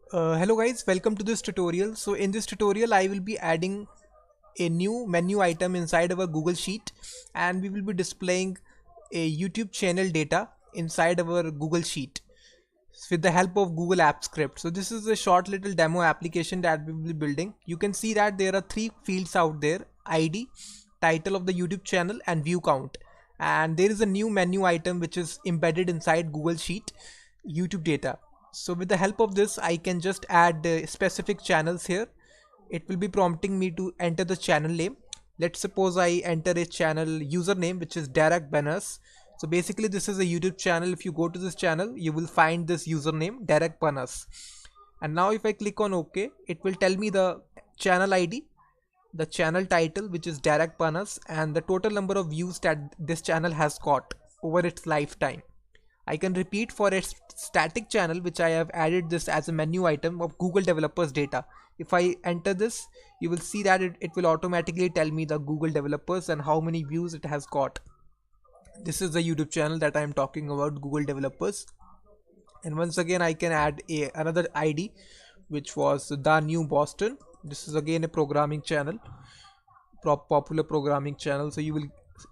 Hello guys, welcome to this tutorial. So in this tutorial I will be adding a new menu item inside our Google Sheet, and we will be displaying a YouTube channel data inside our Google Sheet with the help of Google App Script. So this is a short little demo application that we will be building. You can see that there are three fields out there: ID, title of the YouTube channel, and view count. And there is a new menu item which is embedded inside Google Sheet YouTube data. So with the help of this I can just add specific channels here. It will be prompting me to enter the channel name. Let's suppose I enter a channel username which is Derek Banners. So basically this is a YouTube channel. If you go to this channel you will find this username Derek Banners. And now if I click on OK, it will tell me the channel ID, the channel title which is Derek Banners, and the total number of views that this channel has got over its lifetime. I can repeat for a static channel which I have added this as a menu item of Google developers data. If I enter this, you will see that it will automatically tell me the Google developers and how many views it has got. This is the YouTube channel that I am talking about, Google developers. And once again I can add another ID which was the New Boston. This is again a programming channel, popular programming channel. So you will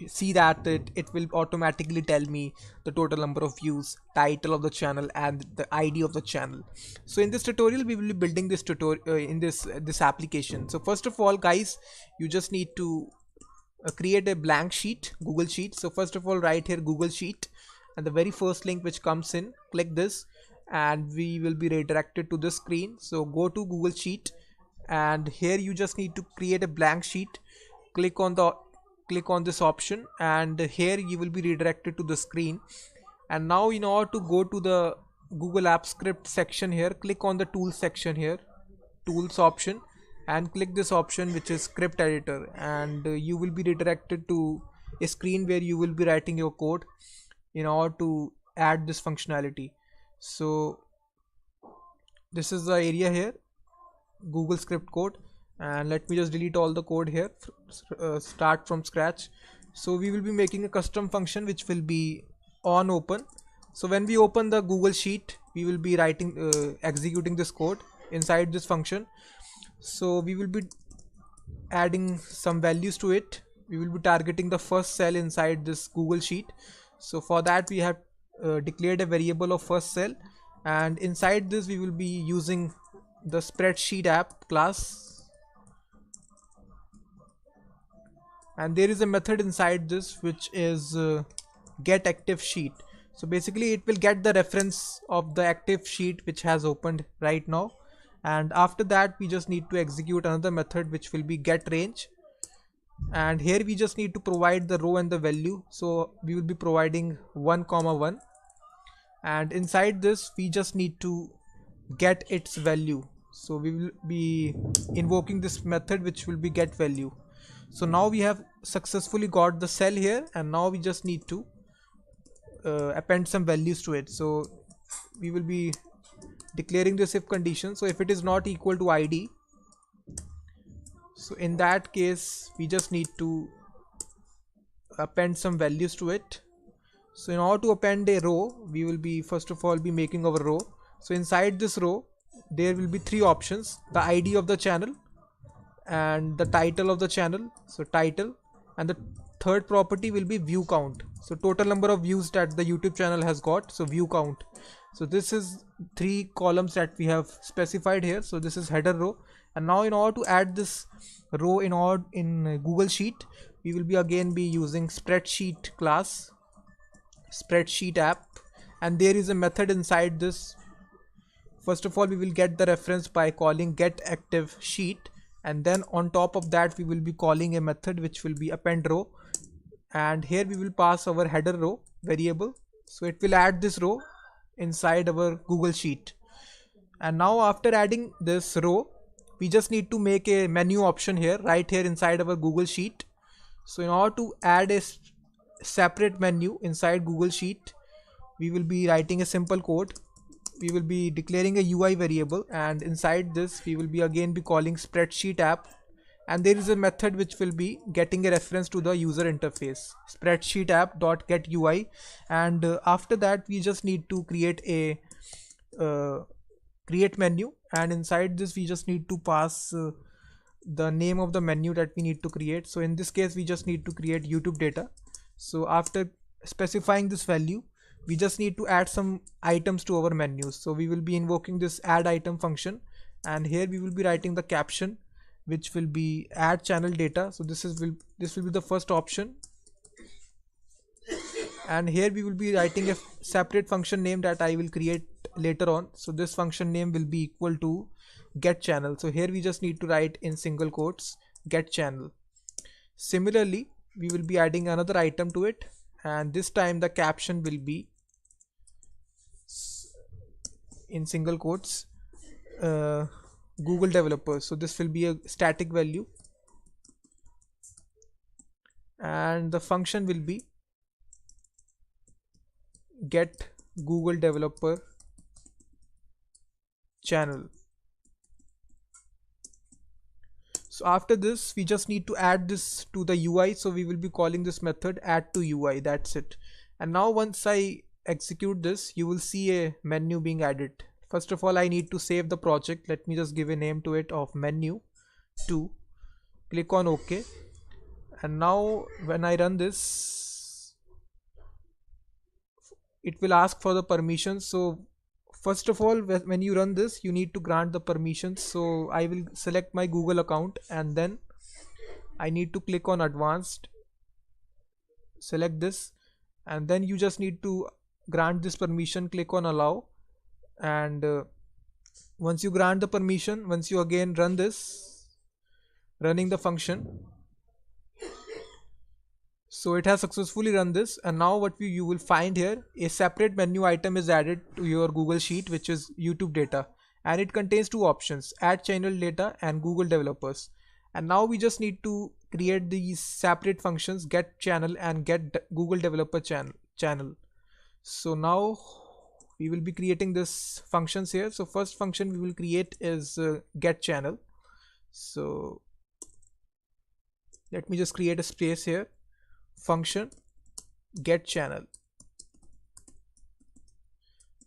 see that it will automatically tell me the total number of views, title of the channel, and the ID of the channel. So in this tutorial we will be building this tutorial in this application. So first of all guys, you just need to create a blank sheet, Google Sheet. So first of all write here Google Sheet, and the very first link which comes in, click this and we will be redirected to this screen. So go to Google Sheet, and here you just need to create a blank sheet. Click on this option, and here you will be redirected to the screen. And now in order to go to the Google App Script section, here click on the tools section here, tools option, and click this option which is script editor, and you will be redirected to a screen where you will be writing your code in order to add this functionality. So this is the area here, Google script code, and let me just delete all the code here, start from scratch. So we will be making a custom function which will be on open. So when we open the Google Sheet, we will be executing this code inside this function. So we will be adding some values to it. We will be targeting the first cell inside this Google Sheet. So for that we have declared a variable of first cell, and inside this we will be using the spreadsheet app class, and there is a method inside this which is get active sheet. So basically it will get the reference of the active sheet which has opened right now, and after that we just need to execute another method which will be get range, and here we just need to provide the row and the value. So we will be providing 1,1, and inside this we just need to get its value. So we will be invoking this method which will be get value. So now we have successfully got the cell here, and now we just need to append some values to it. So we will be declaring this if condition. So if it is not equal to ID, so in that case we just need to append some values to it. So in order to append a row, we will be first of all be making our row. So inside this row there will be three options: the ID of the channel, and the title of the channel, so title, and the third property will be view count, so total number of views that the YouTube channel has got, so view count. So this is three columns that we have specified here. So this is header row, and now in order to add this row in Google Sheet, we will be again be using spreadsheet class, spreadsheet app, and there is a method inside this. First of all we will get the reference by calling get active sheet, and then on top of that we will be calling a method which will be append row, and here we will pass our header row variable. So it will add this row inside our Google Sheet. And now after adding this row, we just need to make a menu option here, right here inside our Google Sheet. So in order to add a separate menu inside Google Sheet, we will be writing a simple code. We will be declaring a UI variable, and inside this we will be again be calling spreadsheet app, and there is a method which will be getting a reference to the user interface, spreadsheet app dot get UI. And after that we just need to create create menu, and inside this we just need to pass the name of the menu that we need to create. So in this case we just need to create YouTube data. So after specifying this value, we just need to add some items to our menus. So we will be invoking this add item function, and here we will be writing the caption, which will be add channel data. So this will be the first option, and here we will be writing a separate function name that I will create later on. So this function name will be equal to get channel. So here we just need to write in single quotes get channel. Similarly, we will be adding another item to it, and this time the caption will be in single quotes Google developers. So this will be a static value, and the function will be get Google developer channel. So after this we just need to add this to the UI. So we will be calling this method add to UI. That's it. And now once I execute this, you will see a menu being added. First of all, I need to save the project. Let me just give a name to it of menu 2. Click on OK. And now when I run this, it will ask for the permissions. So first of all, when you run this, you need to grant the permissions. So I will select my Google account, and then I need to click on advanced, select this, and then you just need to grant this permission, click on allow. And once you grant the permission, once you again run this, running the function, so it has successfully run this. And now what you will find here, a separate menu item is added to your Google Sheet, which is YouTube data, and it contains two options, add channel data and Google developers. And now we just need to create these separate functions, get channel and get Google developer channel. So now we will be creating this functions here. So first function we will create is get channel. So let me just create a space here, function get channel.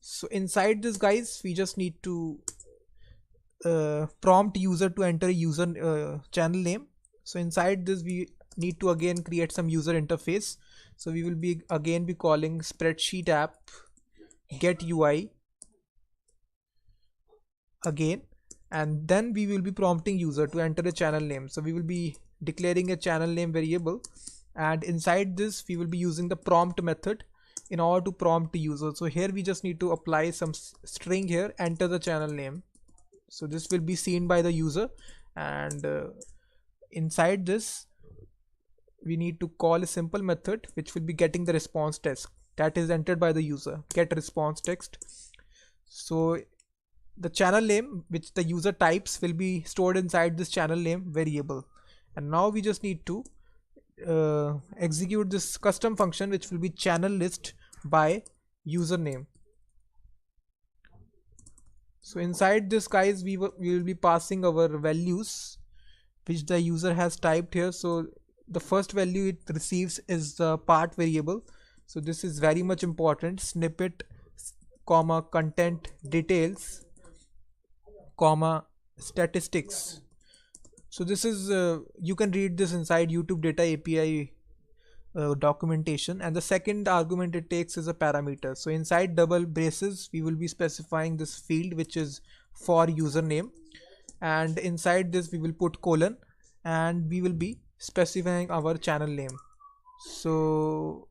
So inside this, guys, we just need to prompt user to enter a user channel name. So inside this we need to again create some user interface. So we will be again be calling spreadsheet app get UI again, and then we will be prompting user to enter a channel name. So we will be declaring a channel name variable, and inside this we will be using the prompt method in order to prompt the user. So here we just need to apply some string here, enter the channel name. So this will be seen by the user, and inside this we need to call a simple method which will be getting the response text that is entered by the user, get response text. So the channel name which the user types will be stored inside this channel name variable. And now we just need to execute this custom function which will be channel list by username. So inside this, guys, we will be passing our values which the user has typed here. So the first value it receives is the part variable. So this is very much important, snippet comma content details comma statistics. So this is you can read this inside YouTube data API documentation. And the second argument it takes is a parameter. So inside double braces we will be specifying this field which is for username, and inside this we will put colon, and we will be specifying our channel name. So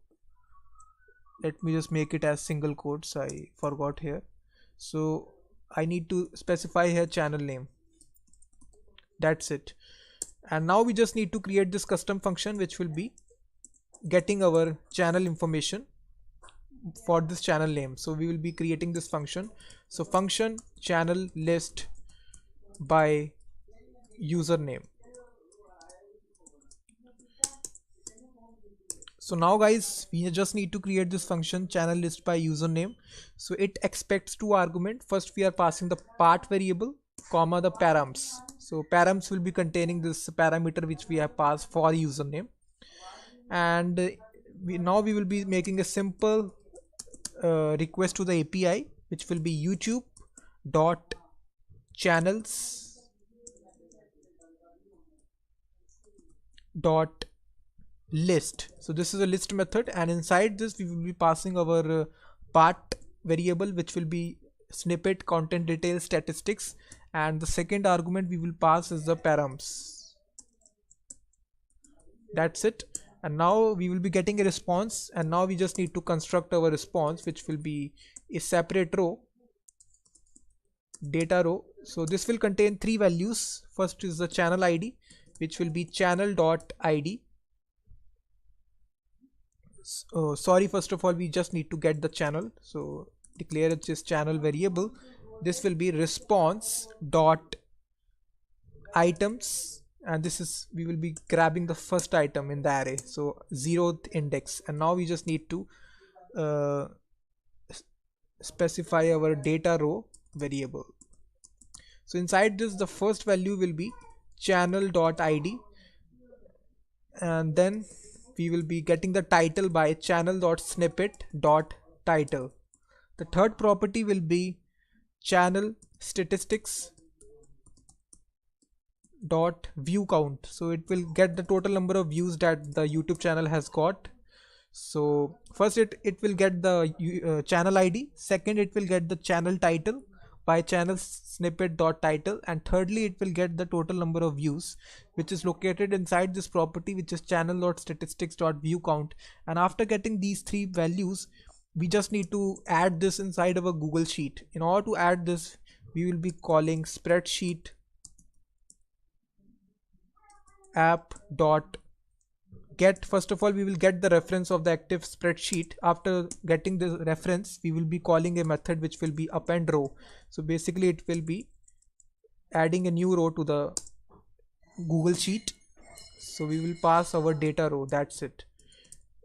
let me just make it as single quotes, I forgot here. So I need to specify here channel name. That's it. And now we just need to create this custom function which will be getting our channel information for this channel name. So we will be creating this function. So function channel list by username. So now, guys, we just need to create this function channel list by username. So it expects two arguments. First we are passing the part variable comma the params. So params will be containing this parameter which we have passed for username. And now we will be making a simple request to the API which will be YouTube dot channels dot list. So this is a list method, and inside this we will be passing our part variable, which will be snippet content details statistics, and the second argument we will pass is the params. That's it. And now we will be getting a response, and now we just need to construct our response, which will be a separate row, data row. So this will contain three values. First is the channel id, which will be channel.id. Sorry, first of all we just need to get the channel, so declare it as channel variable. This will be response dot items, and this is, we will be grabbing the first item in the array, so 0th index. And now we just need to specify our data row variable. So inside this, the first value will be channel.id, and then we will be getting the title by channel.snippet.title. The third property will be channel statistics dot view count, so it will get the total number of views that the YouTube channel has got. So first it will get the channel id, second it will get the channel title by channel snippet dot title, and thirdly it will get the total number of views, which is located inside this property, which is channel dot statistics dot view count. And after getting these three values, we just need to add this inside of a Google Sheet. In order to add this, we will be calling spreadsheet app dot get. First of all, we will get the reference of the active spreadsheet. After getting the reference, we will be calling a method which will be append row. So basically it will be adding a new row to the Google Sheet. So we will pass our data row, that's it.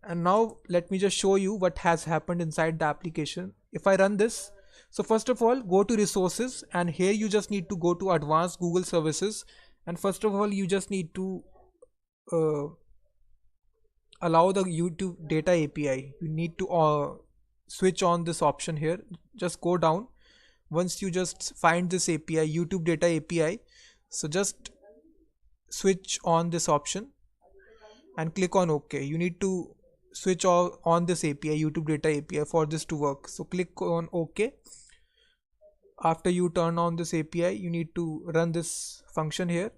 And now let me just show you what has happened inside the application. If I run this, so first of all go to resources, and here you just need to go to advanced Google services, and first of all you just need to allow the YouTube data API. You need to switch on this option here. Just go down. Once you just find this API, YouTube data API, so just switch on this option and click on OK. You need to switch on this API, YouTube data API, for this to work. So click on OK. After you turn on this API, you need to run this function here.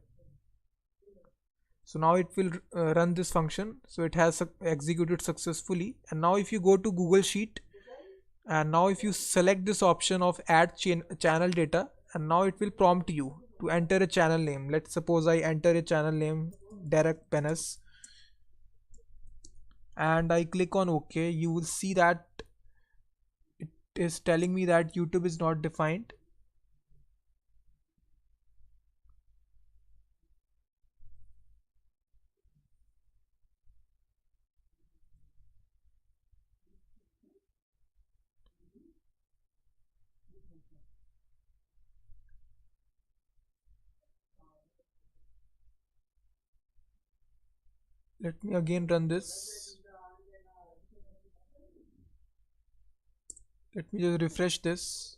So now it will run this function. So it has executed successfully. And now if you go to Google Sheet, and now if you select this option of add channel data, and now it will prompt you to enter a channel name. Let's suppose I enter a channel name Derek Penis, and I click on OK. You will see that it is telling me that YouTube is not defined. Let me again run this. Let me just refresh this.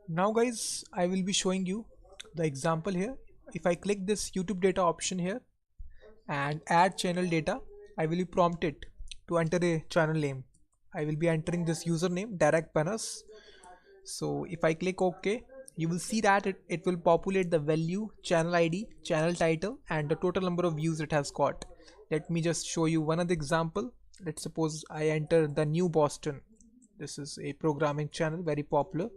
Now guys, I will be showing you the example here. If I click this YouTube data option here and add channel data, I will be prompted to enter a channel name. I will be entering this username Derek Penis. So if I click OK, you will see that it will populate the value, channel ID, channel title, and the total number of views it has got. Let me just show you one other example. Let's suppose I enter the New Boston. This is a programming channel, very popular,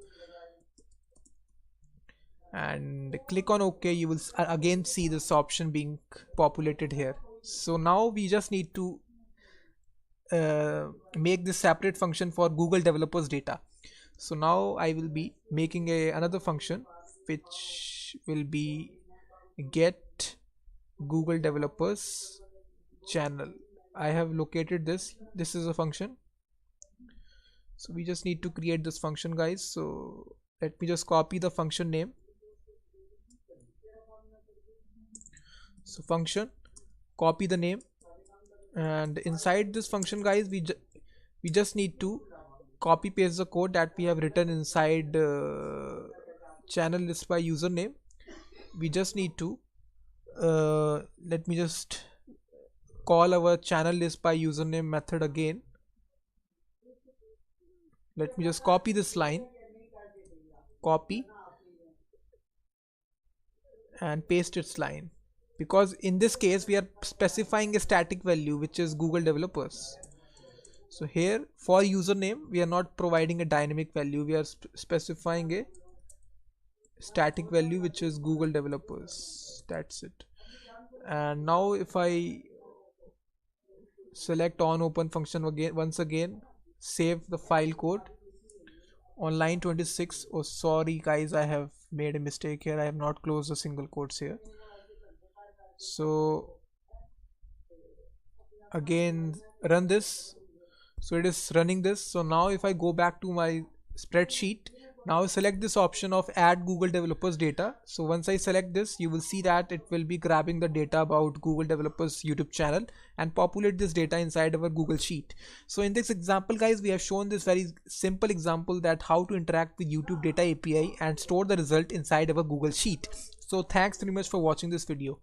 and click on OK. You will again see this option being populated here. So now we just need to make this separate function for Google developers data. So now I will be making another function which will be get Google developers channel. I have located this. This is a function. So we just need to create this function, guys. So let me just copy the function name. So function, copy the name, and inside this function guys we just need to copy paste the code that we have written inside channel list by username. We just need to let me just call our channel list by username method again. Let me just copy this line, copy and paste its line, because in this case we are specifying a static value which is Google developers. So here for username we are not providing a dynamic value, we are specifying a static value which is Google developers. That's it. And now if I select on open function again, once again save the file code on line 26. Oh sorry guys, I have made a mistake here, I have not closed a single quotes here. So again run this. So it is running this. So now if I go back to my spreadsheet, now select this option of add Google developers data. So once I select this, you will see that it will be grabbing the data about Google developers YouTube channel and populate this data inside our Google Sheet. So in this example guys, we have shown this very simple example that how to interact with YouTube data API and store the result inside our Google Sheet. So thanks very much for watching this video.